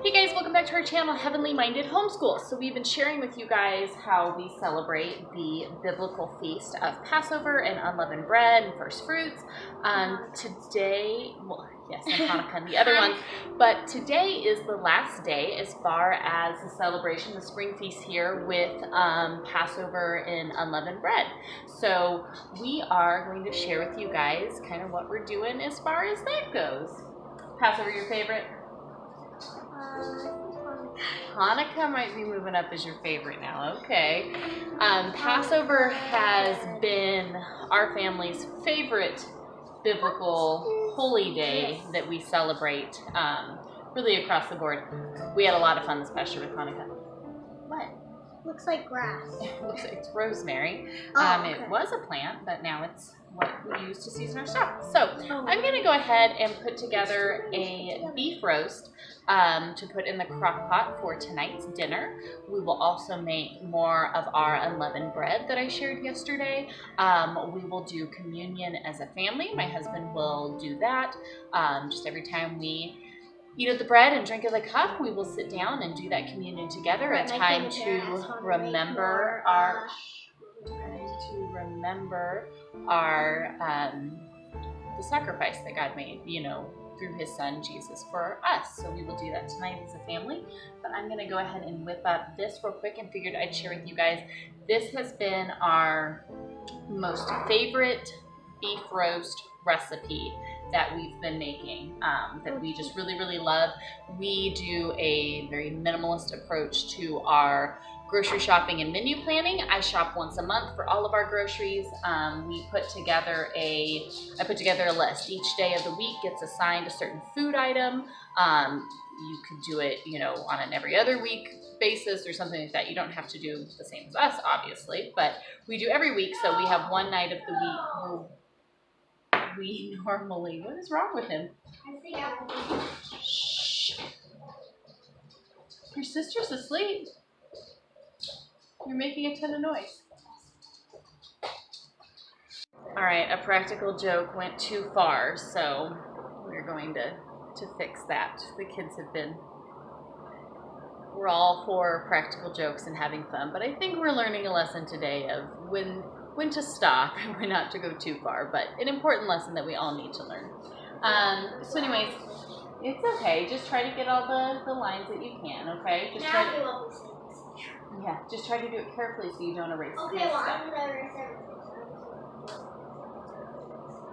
Hey guys, welcome back to our channel, Heavenly Minded Homeschool. So we've been sharing with you guys how we celebrate the biblical feast of Passover and unleavened bread and first fruits. Today, well, yes, and Hanukkah and the other ones, but today is the last day as far as the celebration, the spring feast here with Passover and unleavened bread. So we are going to share with you guys kind of what we're doing as far as that goes. Passover, your favorite? Hanukkah might be moving up as your favorite now. Okay. Passover has been our family's favorite biblical holy day that we celebrate really across the board. We had a lot of fun this past year with Hanukkah. What? Looks like grass. It's rosemary. Okay. It was a plant, but now it's what we use to season our stuff. So I'm going to go ahead and put together a beef roast to put in the crock pot for tonight's dinner. We will also make more of our unleavened bread that I shared yesterday. We will do communion as a family. My husband will do that. Just every time we eat of the bread and drink of the cup, we will sit down and do that communion together. A time to remember the sacrifice that God made, through his son Jesus for us. So we will do that tonight as a family. But I'm going to go ahead and whip up this real quick and figured I'd share with you guys. This has been our most favorite beef roast recipe that we've been making, that we just really, really love. We do a very minimalist approach to our grocery shopping and menu planning. I shop once a month for all of our groceries. I put together a list. Each day of the week gets assigned a certain food item. You could do it, on an every other week basis or something like that. You don't have to do the same as us, obviously, but we do every week. So we have one night of the week where we normally, what is wrong with him? Shh. Your sister's asleep. You're making a ton of noise. All right, a practical joke went too far, so we're going to fix that. The kids we're all for practical jokes and having fun, but I think we're learning a lesson today of when to stop and when not to go too far, but an important lesson that we all need to learn. So anyways, it's okay. Just try to get all the lines that you can, okay? Just try to do it carefully so you don't erase the stuff. I'm gonna erase everything.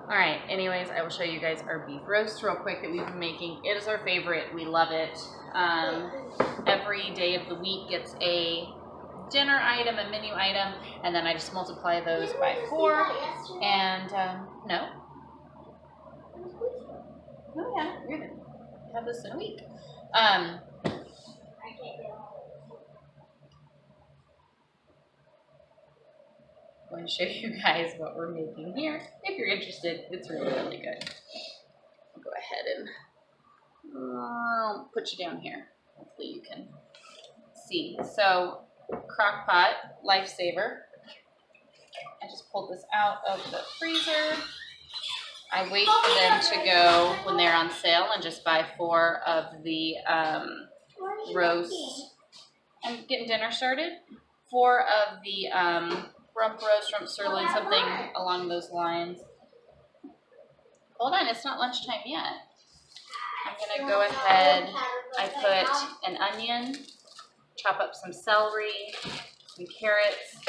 All right, anyways, I will show you guys our beef roast real quick that we've been making. It is our favorite. We love it. Every day of the week gets a dinner item, a menu item, and then I just multiply those by 4. And no, yeah, you're gonna have this in a week. I'm going to show you guys what we're making here. If you're interested, it's really, really good. I'll go ahead and put you down here. Hopefully you can see. So, crock pot, lifesaver. I just pulled this out of the freezer. I wait for them to go when they're on sale and just buy 4 of the roast. I'm getting dinner started. 4 of the rump roast, rump sirloin, something along those lines. Hold on, it's not lunchtime yet. I'm going to go ahead. I put an onion, chop up some celery, some carrots,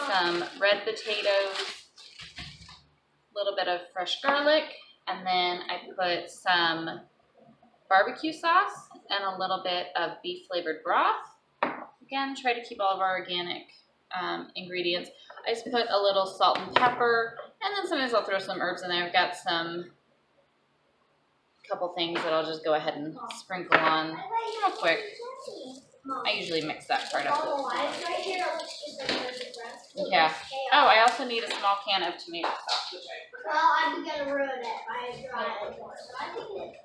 some red potatoes, a little bit of fresh garlic, and then I put some barbecue sauce and a little bit of beef flavored broth. Again, try to keep all of our organic ingredients. I just put a little salt and pepper, and then sometimes I'll throw some herbs in there. I've got couple things that I'll just go ahead and sprinkle on real quick. I usually mix that part up. Yeah. Oh, I also need a small can of tomato sauce, which I forgot. Well, I'm gonna ruin it. I tried it before, so I think it.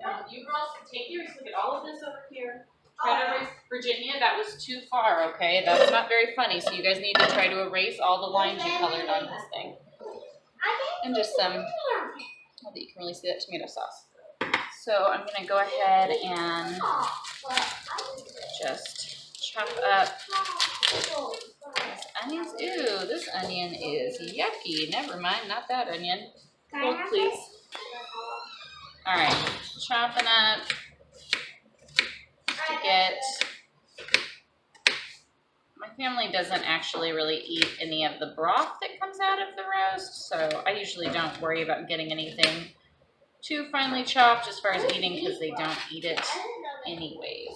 Now, you girls can take yours. Look at all of this over here. Try to erase Virginia. That was too far. Okay, that's not very funny. So you guys need to try to erase all the lines you colored on this thing, and just some. Well, that you can really see that tomato sauce. So I'm gonna go ahead and just chop up these onions. Ooh, this onion is yucky. Never mind, not that onion. Hold, please. All right, chopping up to get. My family doesn't actually really eat any of the broth that comes out of the roast, so I usually don't worry about getting anything too finely chopped as far as eating because they don't eat it anyways.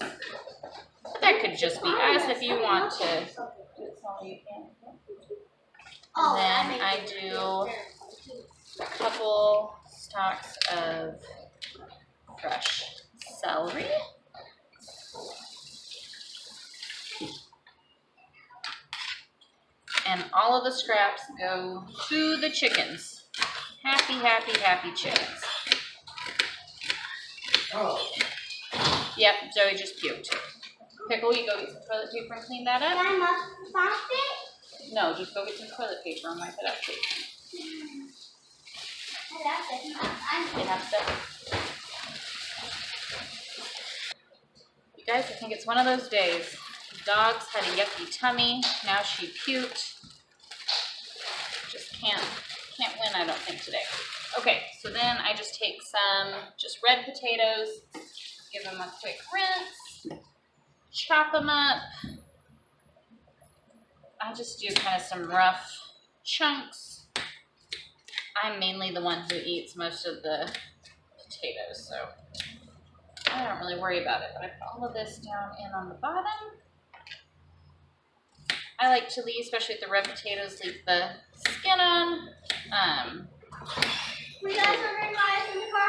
That could just be us if you want to. And then I do a couple stalks of fresh celery. And all of the scraps go to the chickens. Happy, happy, happy chickens. Oh. Yep, Zoe just puked. Pickle, you go get some toilet paper and clean that up? Can I not it? No, just go get some toilet paper and wipe it up, please. You have to. You guys, I think it's one of those days. The dog's had a yucky tummy. Now she puked. Just can't win, I don't think, today. Okay, so then I just take some just red potatoes, give them a quick rinse, chop them up. I just do kind of some rough chunks. I'm mainly the one who eats most of the potatoes, so I don't really worry about it. But I put all of this down in on the bottom. I like to leave, especially with the red potatoes, leave the skin on. We got some red wires in the car. I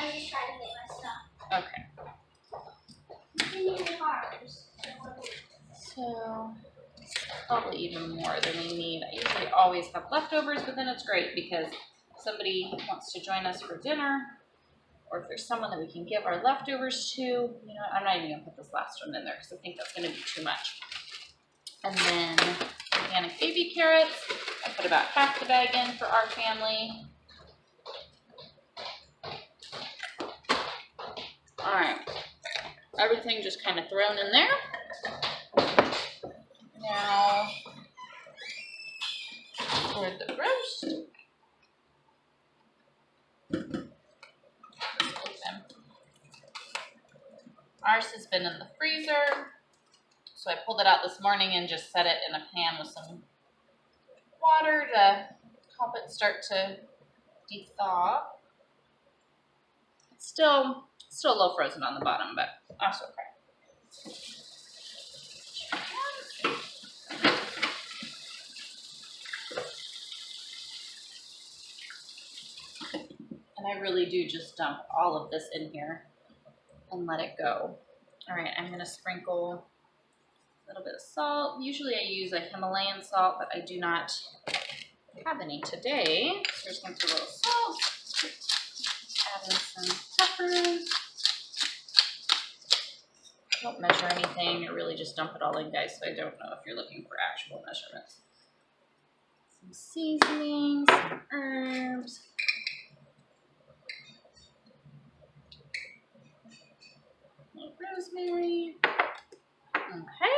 was just trying to get my stuff. Okay. We need the cars. So, probably even more than we need. I usually always have leftovers, but then it's great because if somebody wants to join us for dinner, or if there's someone that we can give our leftovers to, you know, I'm not even going to put this last one in there because I think that's going to be too much. And then organic baby carrots. I put about half the bag in for our family. All right, everything just kind of thrown in there. Now, for the roast. Ours has been in the freezer. So I pulled it out this morning and just set it in a pan with some water to help it start to de-thaw. It's still a little frozen on the bottom, but that's okay. And I really do just dump all of this in here and let it go. All right, I'm gonna sprinkle a little bit of salt. Usually I use a Himalayan salt, but I do not have any today. So just gonna put a little salt, add in some peppers. I don't measure anything. I really just dump it all in, guys, so I don't know if you're looking for actual measurements. Some seasonings, some herbs. A little rosemary. Okay,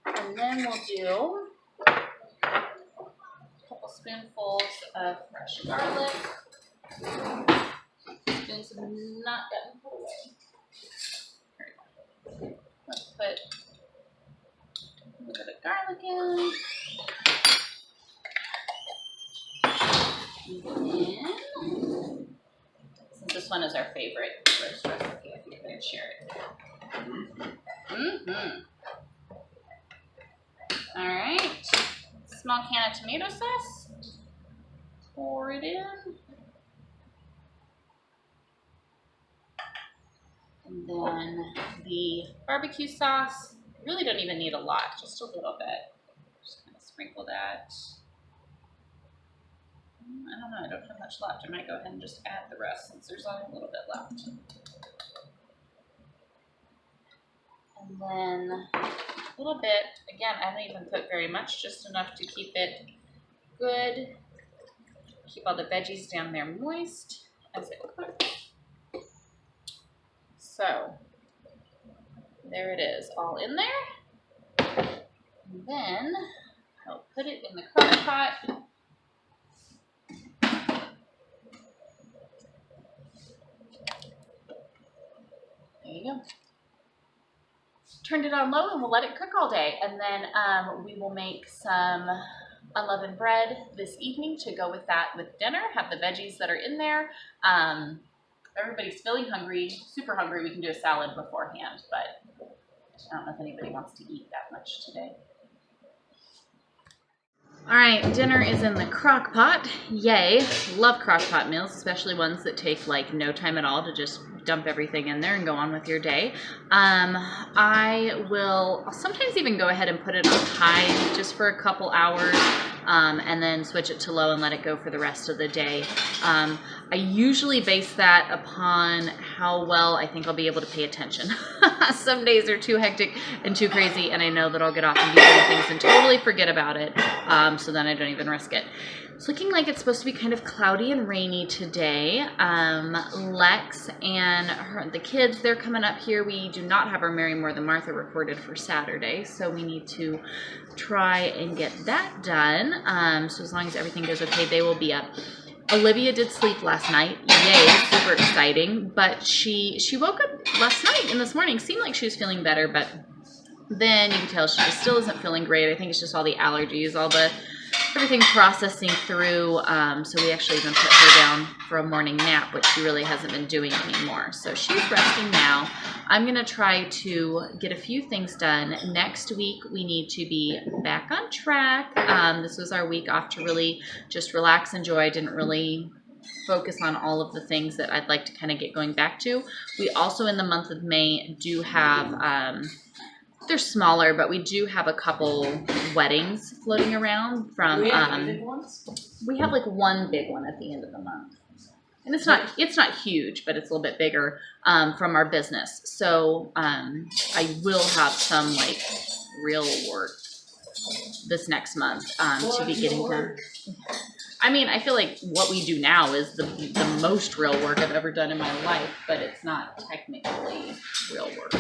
and then we'll do a couple spoonfuls of fresh garlic. Spoons have not gotten put away. Let's put a little bit of garlic in. And then, since this one is our favorite roast recipe, I think I'm going to share it. All right, small can of tomato sauce. Pour it in. And then the barbecue sauce. You really don't even need a lot, just a little bit. Just kind of sprinkle that. I don't know, I don't have much left. I might go ahead and just add the rest since there's only a little bit left. And then a little bit, again, I don't even put very much, just enough to keep it good. Keep all the veggies down there moist as it cooks. So there it is, all in there. And then I'll put it in the crock pot. There you go. Turned it on low and we'll let it cook all day. And then we will make some unleavened bread this evening to go with that with dinner. Have the veggies that are in there. Everybody's feeling hungry, super hungry. We can do a salad beforehand, but I don't know if anybody wants to eat that much today. All right, dinner is in the crock pot. Yay. Love crock pot meals, especially ones that take like no time at all to just dump everything in there and go on with your day. I'll sometimes even go ahead and put it on high just for a couple hours and then switch it to low and let it go for the rest of the day. I usually base that upon how well I think I'll be able to pay attention. Some days are too hectic and too crazy, and I know that I'll get off and do other things and totally forget about it, so then I don't even risk it. It's looking like it's supposed to be kind of cloudy and rainy today. Lex and the kids, they're coming up here. We do not have our Mary More Than Martha recorded for Saturday, so we need to try and get that done. So as long as everything goes okay, they will be up. Olivia did sleep last night. Yay, super exciting. But she woke up last night and this morning. Seemed like she was feeling better, but then you can tell she just still isn't feeling great. I think it's just all the allergies, everything processing through. So we actually even put her down for a morning nap, which she really hasn't been doing anymore. So she's resting now. I'm going to try to get a few things done. Next week, we need to be back on track. This was our week off to really just relax, enjoy. I didn't really focus on all of the things that I'd like to kind of get going back to. We also, in the month of May, do have... they're smaller, but we do have a couple weddings floating around from. We have big ones? We have like one big one at the end of the month, and it's not huge, but it's a little bit bigger from our business. So I will have some like real work this next month to be getting done. I mean, I feel like what we do now is the most real work I've ever done in my life, but it's not technically real work.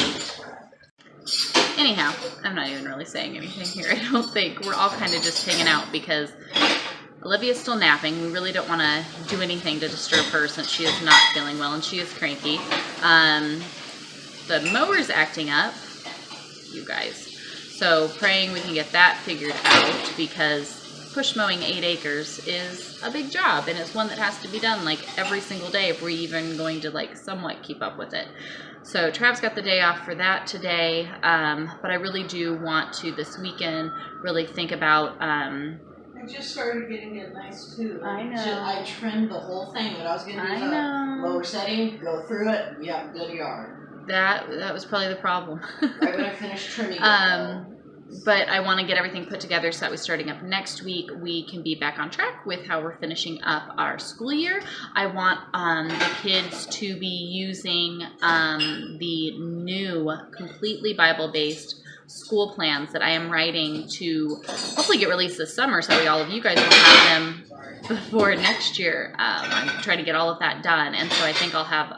Anyhow, I'm not even really saying anything here. I don't think. We're all kind of just hanging out because Olivia's still napping. We really don't want to do anything to disturb her since she is not feeling well and she is cranky. The mower's acting up, you guys. So praying we can get that figured out because push mowing 8 acres is a big job and it's one that has to be done like every single day if we're even going to like somewhat keep up with it. So Trav's got the day off for that today, but I really do want to this weekend really think about. I just started getting it nice too. I know. I trimmed the whole thing. What I was going to do is lower setting, go through it, yeah, good yard. That was probably the problem. Right when I finished trimming it. But I want to get everything put together so that we're starting up next week. We can be back on track with how we're finishing up our school year. I want the kids to be using the new, completely Bible-based school plans that I am writing to hopefully get released this summer so that all of you guys will have them before next year. I'm trying to get all of that done, and so I think I'll have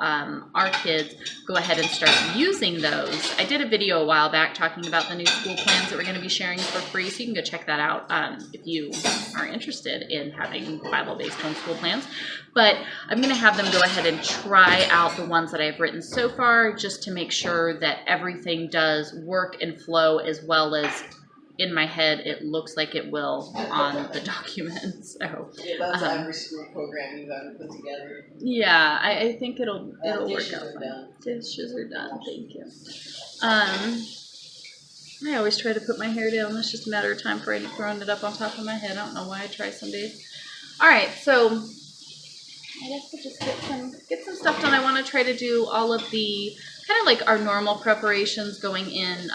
our kids go ahead and start using those. I did a video a while back talking about the new school plans that we're going to be sharing for free, so you can go check that out if you are interested in having Bible-based homeschool plans. But I'm going to have them go ahead and try out the ones that I've written so far just to make sure that everything does work and flow as well as in my head it looks like it will on the document. So yeah, that's every school program you've ever put together. Yeah, I think it'll work out. Done. Dishes are done. Thank you. I always try to put my hair down. It's just a matter of time for throwing it up on top of my head. I don't know why I try some days. All right, so I guess we'll just get some stuff done. I want to try to do all of the kind of like our normal preparations going in.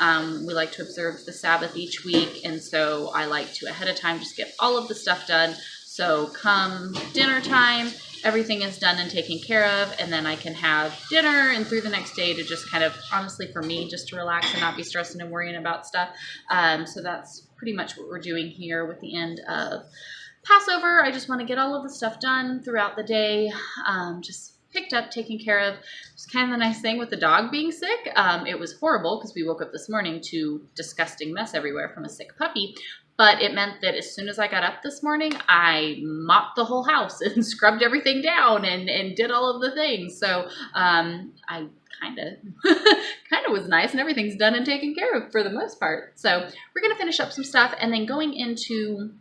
We like to observe the Sabbath each week, and so I like to ahead of time just get all of the stuff done. So come dinner time, everything is done and taken care of, and then I can have dinner and through the next day to just kind of, honestly for me, just to relax and not be stressing and worrying about stuff. So that's pretty much what we're doing here with the end of Passover. I just want to get all of the stuff done throughout the day, just picked up, taken care of. It was kind of the nice thing with the dog being sick. It was horrible because we woke up this morning to disgusting mess everywhere from a sick puppy. But it meant that as soon as I got up this morning, I mopped the whole house and scrubbed everything down and did all of the things. So I kind of was nice, and everything's done and taken care of for the most part. So we're going to finish up some stuff, and then going into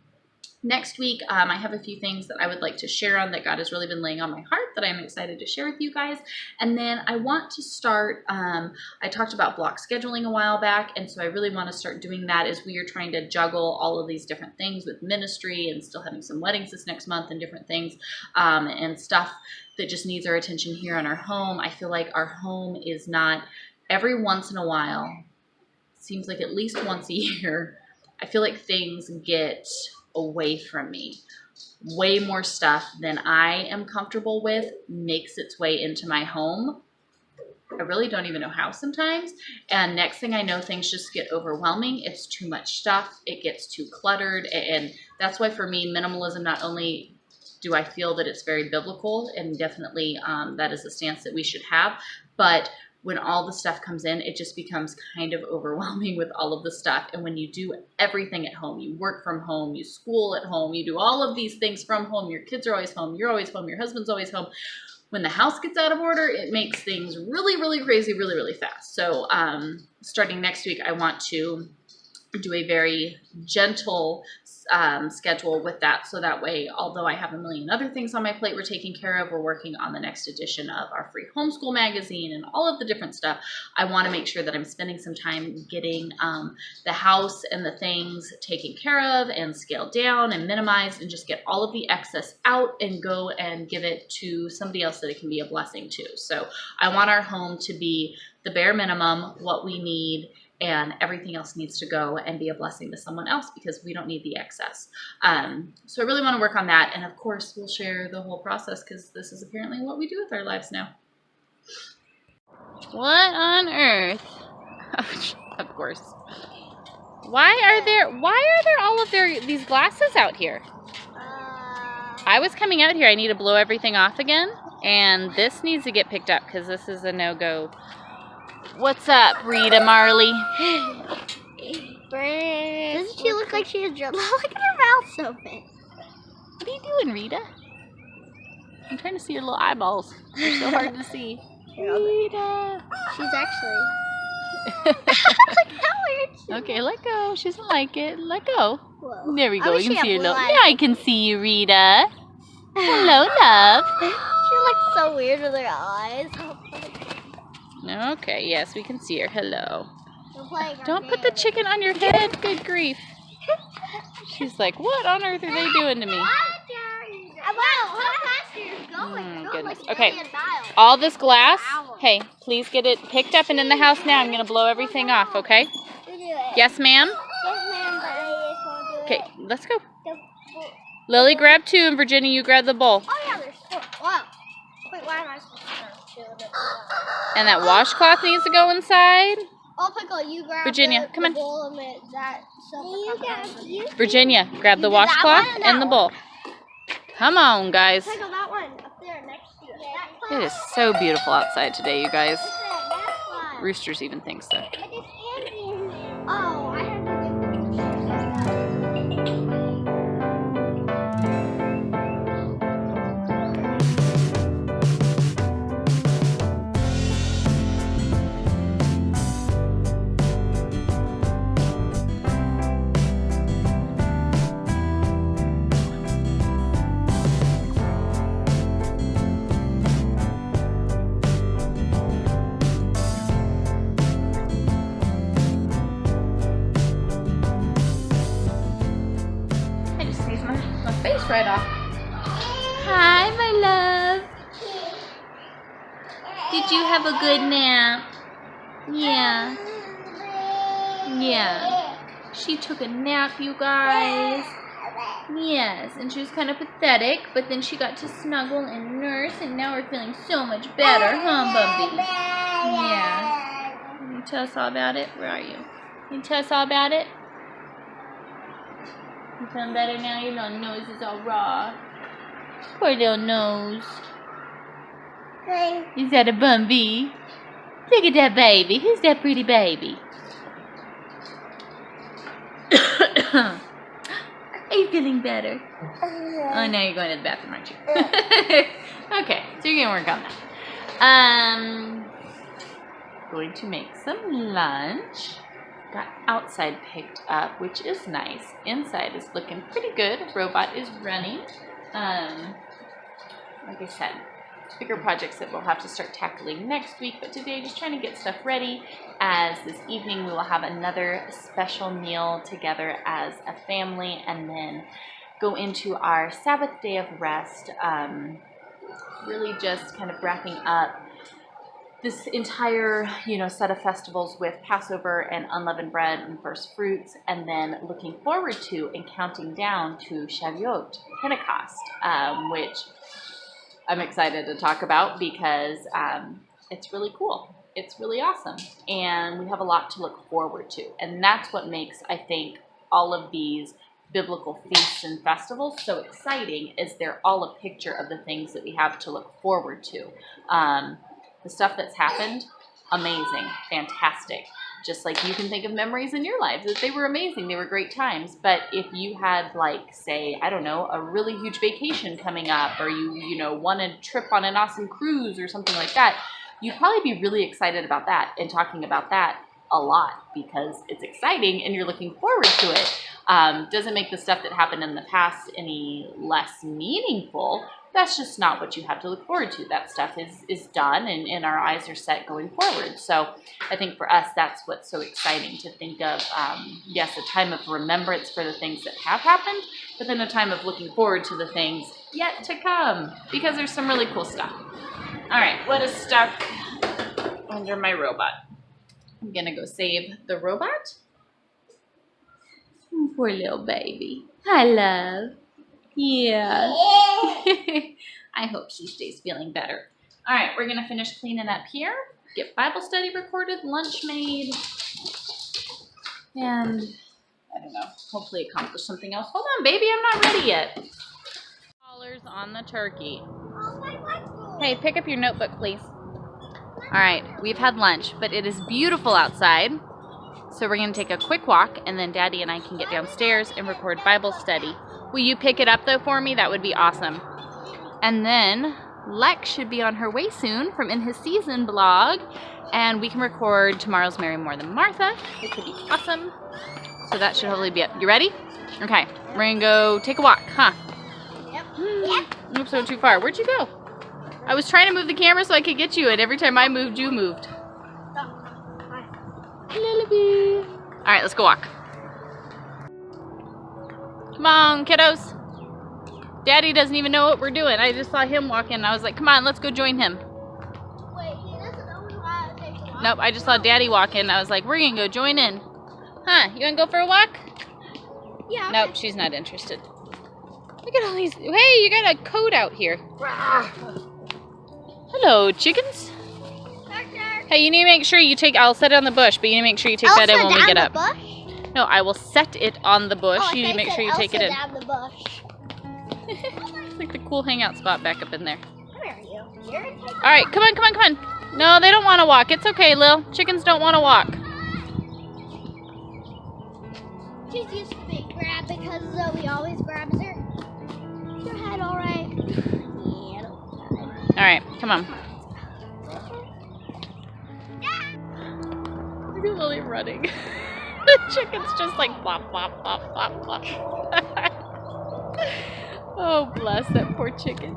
next week, I have a few things that I would like to share on that God has really been laying on my heart that I'm excited to share with you guys. And then I want to start, I talked about block scheduling a while back, and so I really want to start doing that as we are trying to juggle all of these different things with ministry and still having some weddings this next month and different things and stuff that just needs our attention here in our home. I feel like our home is not, every once in a while, seems like at least once a year, I feel like things get away from me. Way more stuff than I am comfortable with makes its way into my home. I really don't even know how sometimes. And next thing I know, things just get overwhelming. It's too much stuff. It gets too cluttered. And that's why for me, minimalism, not only do I feel that it's very biblical, and definitely that is a stance that we should have, but when all the stuff comes in, it just becomes kind of overwhelming with all of the stuff. And when you do everything at home, you work from home, you school at home, you do all of these things from home, your kids are always home, you're always home, your husband's always home. When the house gets out of order, it makes things really, really crazy, really, really fast. So starting next week, I want to do a very gentle schedule with that. So that way, although I have a million other things on my plate we're taking care of, we're working on the next edition of our free homeschool magazine and all of the different stuff. I want to make sure that I'm spending some time getting the house and the things taken care of and scaled down and minimized, and just get all of the excess out and go and give it to somebody else that it can be a blessing to. So I want our home to be the bare minimum, what we need, and everything else needs to go and be a blessing to someone else because we don't need the excess. So I really want to work on that. And of course, we'll share the whole process because this is apparently what we do with our lives now. What on earth? Of course. Why are there all of these glasses out here? I was coming out here. I need to blow everything off again. And this needs to get picked up because this is a no-go. What's up, Rita Marley? Doesn't she look like she has dreadlocks? Look at her mouth open. What are you doing, Rita? I'm trying to see your little eyeballs. They're so hard to see. Rita. She's actually. Look how weird. Okay, let go. She doesn't like it. Let go. Whoa. There we go. You can see your little. eyes. Yeah, I can see you, Rita. Hello, love. She looks so weird with her eyes. Okay, yes, we can see her. Hello. Don't Don't put the chicken on your head. Good grief. She's like, what on earth are they doing to me? Goodness. Okay, all this glass, hey, please get it picked up and in the house now. I'm going to blow everything off, okay? Yes, ma'am? Okay, let's go. Lily, grab 2, and Virginia, you grab the bowl. Oh, yeah, there's 4. Wow. Wait, why am I supposed to start? And that washcloth needs to go inside. Oh, Pickle, you grab Virginia, come on. the bowl and that Virginia, grab the washcloth and the bowl. Come on, guys. Pickle, that one up there next to you. It is so beautiful outside today, you guys. That one. Roosters even think so. Oh, I have to Right off. Hi, my love. Did you have a good nap? Yeah. Yeah. She took a nap, you guys. Yes, and she was kind of pathetic, but then she got to snuggle and nurse, and now we're feeling so much better, huh, Bubby? Yeah. Can you tell us all about it? Where are you? Can you tell us all about it? You feeling better now? Your little nose is all raw. Poor little nose. Is that a Bumby? Look at that baby. Who's that pretty baby? Are you feeling better? Oh, now you're going to the bathroom, aren't you? Okay, so you're going to work on that. Going to make some lunch. Got outside picked up, which is nice. Inside is looking pretty good. Robot is running. Like I said, bigger projects that we'll have to start tackling next week, but today just trying to get stuff ready, as this evening we will have another special meal together as a family, and then go into our Sabbath day of rest, really just kind of wrapping up this entire, set of festivals with Passover and unleavened bread and first fruits, and then looking forward to and counting down to Shavuot, Pentecost, which I'm excited to talk about because it's really cool. It's really awesome. And we have a lot to look forward to. And that's what makes, I think, all of these biblical feasts and festivals so exciting, is they're all a picture of the things that we have to look forward to. The stuff that's happened, amazing, fantastic. Just like you can think of memories in your life that they were amazing, they were great times. But if you had, like, say, I don't know, a really huge vacation coming up, or you won a trip on an awesome cruise or something like that, you'd probably be really excited about that and talking about that a lot because it's exciting and you're looking forward to it. Doesn't make the stuff that happened in the past any less meaningful. That's just not what you have to look forward to. That stuff is done, and our eyes are set going forward. So I think for us, that's what's so exciting to think of. Yes, a time of remembrance for the things that have happened, but then a time of looking forward to the things yet to come, because there's some really cool stuff. All right, what is stuck under my robot? I'm going to go save the robot. Poor little baby. Hi, love. Yeah. I hope she stays feeling better. All right, we're going to finish cleaning up here, get Bible study recorded, lunch made, and I don't know, hopefully accomplish something else. Hold on, baby, I'm not ready yet. $2 on the turkey. Hey, pick up your notebook, please. All right, we've had lunch, but it is beautiful outside. So we're going to take a quick walk, and then Daddy and I can get downstairs and record Bible study. Will you pick it up, though, for me? That would be awesome. And then Lex should be on her way soon from In His Season blog, and we can record tomorrow's Mary More Than Martha, which would be awesome. So that should hopefully be up. You ready? Okay, we're going to go take a walk, huh? Yep. Oops, so too far. Where'd you go? I was trying to move the camera so I could get you, and every time I moved, you moved. Lullaby. All right, let's go walk. Come on, kiddos. Daddy doesn't even know what we're doing. I just saw him walking, and I was like, come on, let's go join him. Wait, he doesn't know how to take a walk? Nope, I just saw Daddy walking, and I was like, we're going to go join in. Huh, you want to go for a walk? Yeah. Nope, she's not interested. Look at all these. Hey, you got a coat out here. Hello, chickens. Hey, you need to make sure you take, I'll set it on the bush, but you need to make sure you take that in when we get up. Bush? No, I will set it on the bush. Oh, You need to make sure you take it in. Down the bush. It's like the cool hangout spot back up in there. Come here, you. You're gonna take All right, come on, come on, come on. No, they don't want to walk. It's okay, Lil. Chickens don't want to walk. She's used to being grabbed because Zoe always grabs her. Is your head all right? Yeah. All right, come on. Look at Lily running. The chicken's just like flop, flop, flop, flop, flop. Oh, bless that poor chicken.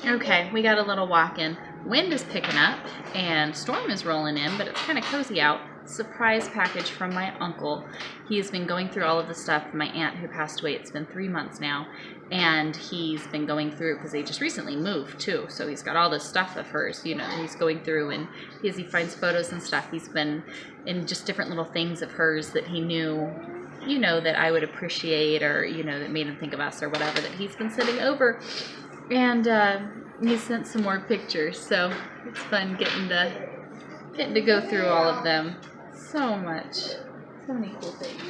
Okay, we got a little walk in. Wind is picking up and storm is rolling in, but it's kind of cozy out. Surprise package from my uncle. He's been going through all of the stuff. My aunt who passed away, it's been 3 months now, and he's been going through because they just recently moved too. So he's got all this stuff of hers, he's going through, and as he finds photos and stuff, he's been in just different little things of hers that he knew, that I would appreciate, or that made him think of us or whatever, that he's been sending over. And he sent some more pictures, so it's fun getting to go through all of them. So much. So many cool things.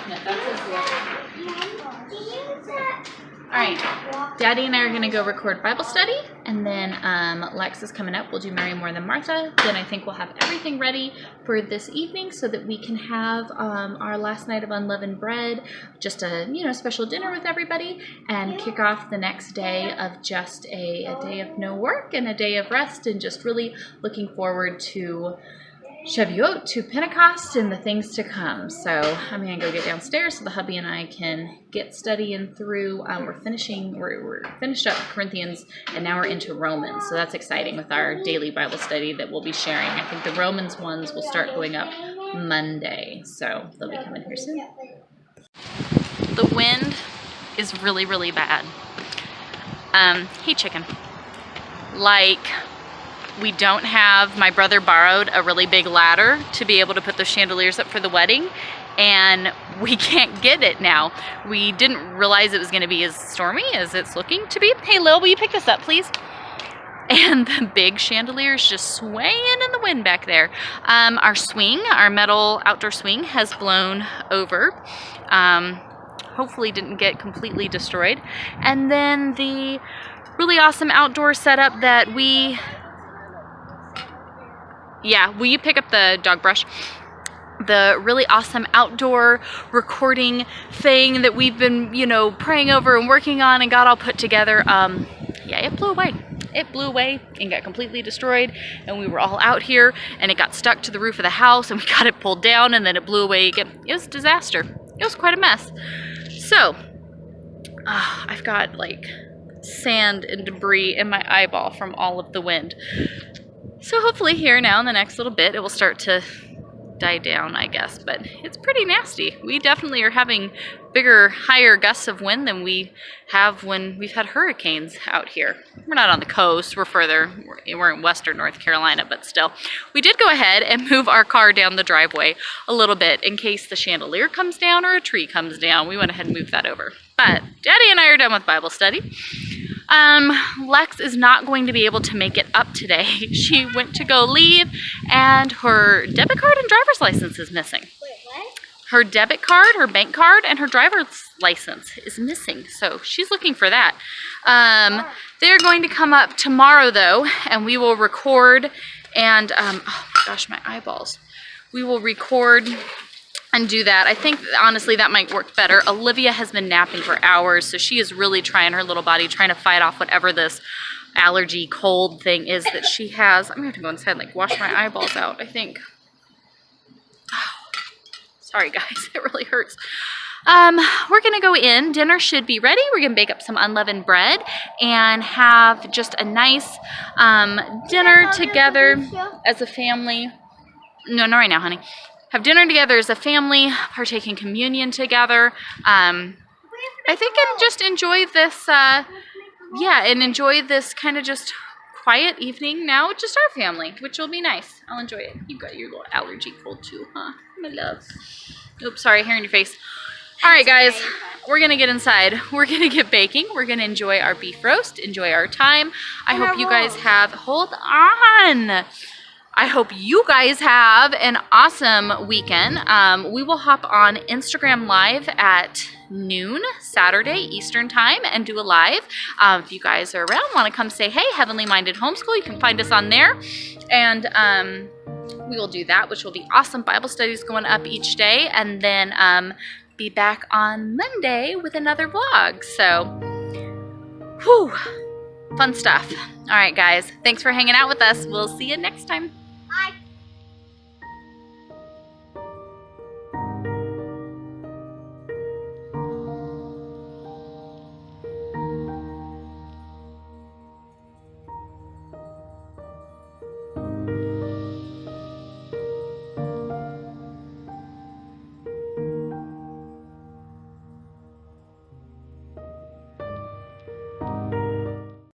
Yeah, that's his love. Alright, Daddy and I are going to go record Bible study, and then Lex is coming up. We'll do Mary More Than Martha. Then I think we'll have everything ready for this evening so that we can have our last night of unleavened bread, just a special dinner with everybody, and kick off the next day of just a day of no work and a day of rest, and just really looking forward to Shavuot, to Pentecost, and the things to come. So I'm going to go get downstairs so the hubby and I can get studying through. We're finished up Corinthians, and now we're into Romans. So that's exciting with our daily Bible study that we'll be sharing. I think the Romans ones will start going up Monday, so they'll be coming here soon. The wind is really, really bad. Hey, chicken. We don't have, my brother borrowed a really big ladder to be able to put those chandeliers up for the wedding, and we can't get it now. We didn't realize it was going to be as stormy as it's looking to be. Hey Lil, will you pick this up please? And the big chandelier is just swaying in the wind back there. Our swing, our metal outdoor swing, has blown over. Hopefully didn't get completely destroyed. And then the really awesome outdoor setup that will you pick up the dog brush? The really awesome outdoor recording thing that we've been, praying over and working on and got all put together. It blew away. It blew away and got completely destroyed, and we were all out here, and it got stuck to the roof of the house, and we got it pulled down, and then it blew away again. It was a disaster. It was quite a mess. So, I've got sand and debris in my eyeball from all of the wind. So hopefully here now in the next little bit it will start to die down, I guess, but it's pretty nasty. We definitely are having bigger, higher gusts of wind than we have when we've had hurricanes out here. We're not on the coast, we're in western North Carolina, but still. We did go ahead and move our car down the driveway a little bit in case the chandelier comes down or a tree comes down. We went ahead and moved that over. But Daddy and I are done with Bible study. Lex is not going to be able to make it up today. She went to go leave, and her debit card and driver's license is missing. Wait, what? Her debit card, her bank card, and her driver's license is missing, so she's looking for that. They're going to come up tomorrow, though, and we will record, and, oh my gosh, my eyeballs. We will record and do that. I think, honestly, that might work better. Olivia has been napping for hours, so she is really trying her little body, trying to fight off whatever this allergy cold thing is that she has. I'm gonna have to go inside and wash my eyeballs out, I think. Oh, sorry guys, it really hurts. We're gonna go in. Dinner should be ready. We're gonna bake up some unleavened bread and have just a nice dinner together as a family. No, not right now, honey. Have dinner together as a family, partake in communion together. I think, and just enjoy this, and enjoy this kind of just quiet evening now with just our family, which will be nice. I'll enjoy it. You've got your little allergy cold too, huh? My love. Oops, sorry, hair in your face. All right, guys, we're going to get inside. We're going to get baking. We're going to enjoy our beef roast, enjoy our time. I hope you guys have, hold on. I hope you guys have an awesome weekend. We will hop on Instagram Live at noon Saturday Eastern Time and do a live. If you guys are around, want to come say, hey, Heavenly Minded Homeschool, you can find us on there. And we will do that, which will be awesome. Bible studies going up each day. And then be back on Monday with another vlog. So, whew, fun stuff. All right, guys. Thanks for hanging out with us. We'll see you next time. Bye.